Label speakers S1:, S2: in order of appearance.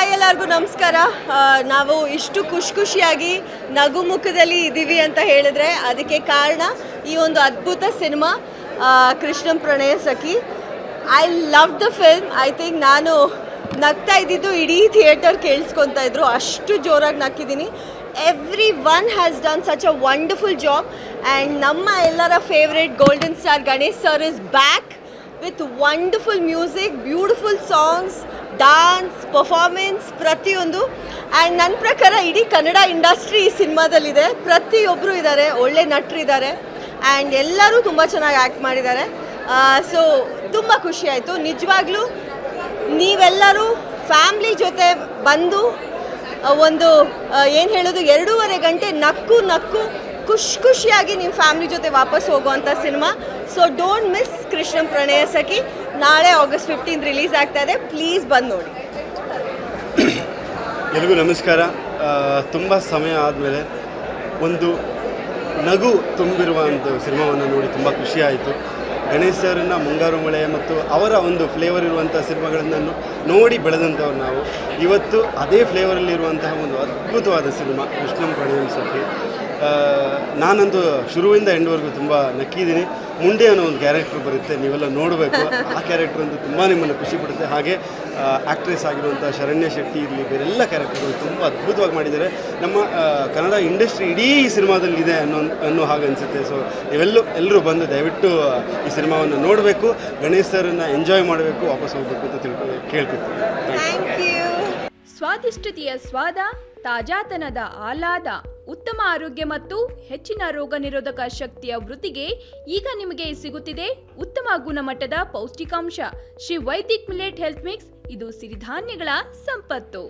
S1: Hi ಎಲ್ಲರಿಗೂ ನಮಸ್ಕಾರ. ನಾವು ಇಷ್ಟು ಖುಷಿಯಾಗಿ ನಗು ಮುಖದಲ್ಲಿ ಇದ್ದೀವಿ ಅಂತ ಹೇಳಿದ್ರೆ ಅದಕ್ಕೆ ಕಾರಣ ಈ ಒಂದು ಅದ್ಭುತ cinema Krishnam Pranaya Sakhi. I love the film. I think ನಾನು ನಗ್ತಾ ಇದ್ದಿದ್ದು ಇಡೀ ಥಿಯೇಟರ್ ಕೇಳಿಸ್ಕೊತಾ ಇದ್ರು, ಅಷ್ಟು ಜೋರಾಗಿ ನಕ್ಕಿದ್ದೀನಿ. Everyone has done such a wonderful job. And ನಮ್ಮ ಎಲ್ಲರ favourite golden star Ganesh sir is back with wonderful music, beautiful songs, dance, performance ಪ್ರತಿಯೊಂದು. ಆ್ಯಂಡ್ ನನ್ನ ಪ್ರಕಾರ ಇಡೀ ಕನ್ನಡ ಇಂಡಸ್ಟ್ರಿ ಈ ಸಿನಿಮಾದಲ್ಲಿದೆ. ಪ್ರತಿಯೊಬ್ಬರು ಇದ್ದಾರೆ, ಒಳ್ಳೆ ನಟರಿದ್ದಾರೆ ಆ್ಯಂಡ್ ಎಲ್ಲರೂ ತುಂಬ ಚೆನ್ನಾಗಿ ಆ್ಯಕ್ಟ್ ಮಾಡಿದ್ದಾರೆ. ಸೊ ತುಂಬ ಖುಷಿ ಆಯಿತು ನಿಜವಾಗ್ಲೂ. ನೀವೆಲ್ಲರೂ ಫ್ಯಾಮ್ಲಿ ಜೊತೆ ಬಂದು ಒಂದು ಏನು ಹೇಳೋದು 2.5 ಗಂಟೆ ನಕ್ಕು ಖುಷಿಯಾಗಿ ನಿಮ್ಮ ಫ್ಯಾಮ್ಲಿ ಜೊತೆ ವಾಪಸ್ ಹೋಗುವಂಥ ಸಿನಿಮಾ. ಸೊ ಡೋಂಟ್ ಮಿಸ್ ಕೃಷ್ಣಂ ಪ್ರಣಯ ಸಖಿ. ನಾಳೆ August 15 ರಿಲೀಸ್ ಆಗ್ತಾ ಇದೆ, ಪ್ಲೀಸ್ ಬಂದು ನೋಡಿ.
S2: ಎಲ್ರಿಗೂ ನಮಸ್ಕಾರ. ತುಂಬ ಸಮಯ ಆದಮೇಲೆ ಒಂದು ನಗು ತುಂಬಿರುವ ಒಂದು ಸಿನಿಮಾವನ್ನು ನೋಡಿ ತುಂಬ ಖುಷಿಯಾಯಿತು. ಗಣೇಶ್ ಸರ್ನ ಮುಂಗಾರು ಮಳೆ ಮತ್ತು ಅವರ ಒಂದು ಫ್ಲೇವರ್ ಇರುವಂಥ ಸಿನಿಮಾಗಳನ್ನು ನೋಡಿ ಬೆಳೆದಂಥವ್ರು ನಾವು. ಇವತ್ತು ಅದೇ ಫ್ಲೇವರಲ್ಲಿರುವಂತಹ ಒಂದು ಅದ್ಭುತವಾದ ಸಿನಿಮಾ ಕೃಷ್ಣಂ ಪ್ರಣಯ ಸಖಿ. ನಾನಂತೂ ಶುರುವಿಂದ ಎಂಡ್ವರೆಗೂ ತುಂಬ ನಕ್ಕಿದ್ದೀನಿ. ಮುಂಡೆ ಅನ್ನೋ ಒಂದು ಕ್ಯಾರೆಕ್ಟರ್ ಬರುತ್ತೆ, ನೀವೆಲ್ಲ ನೋಡಬೇಕು. ಆ ಕ್ಯಾರೆಕ್ಟರ್ ಅಂತೂ ತುಂಬ ನಿಮ್ಮನ್ನು ಖುಷಿ ಪಡುತ್ತೆ. ಹಾಗೆ ಆ್ಯಕ್ಟ್ರೆಸ್ ಆಗಿರುವಂಥ ಶರಣ್ಯ ಶೆಟ್ಟಿ ಇರಲಿ, ಬೇರೆಲ್ಲ ಕ್ಯಾರೆಕ್ಟರ್ಗಳು ತುಂಬ ಅದ್ಭುತವಾಗಿ ಮಾಡಿದ್ದಾರೆ. ನಮ್ಮ ಕನ್ನಡ ಇಂಡಸ್ಟ್ರಿ ಇಡೀ ಈ ಸಿನಿಮಾದಲ್ಲಿದೆ ಅನ್ನೋ ಹಾಗೆ ಅನಿಸುತ್ತೆ. ಸೊ ಎಲ್ಲರೂ ಬಂದು ದಯವಿಟ್ಟು ಈ ಸಿನಿಮಾವನ್ನು ನೋಡಬೇಕು, ಗಣೇಶ್ ಸರ್ನ ಎಂಜಾಯ್ ಮಾಡಬೇಕು, ವಾಪಸ್ ಹೋಗಬೇಕು ಅಂತ ಕೇಳ್ಕೊತೀನಿ.
S3: ಸ್ವಾದಿಷ್ಟತೆಯ ಸ್ವಾದ, ತಾಜಾತನದ ಆಹ್ಲಾದ, ಉತ್ತಮ ಆರೋಗ್ಯ ಮತ್ತು ಹೆಚ್ಚಿನ ರೋಗ ನಿರೋಧಕ ಶಕ್ತಿಯ ವೃದ್ಧಿಗೆ ಈಗ ನಿಮಗೆ ಸಿಗುತ್ತಿದೆ ಉತ್ತಮ ಗುಣಮಟ್ಟದ ಪೌಷ್ಟಿಕಾಂಶ Shri Vaidik millet health mix. ಇದು ಸಿರಿಧಾನ್ಯಗಳ ಸಂಪತ್ತು.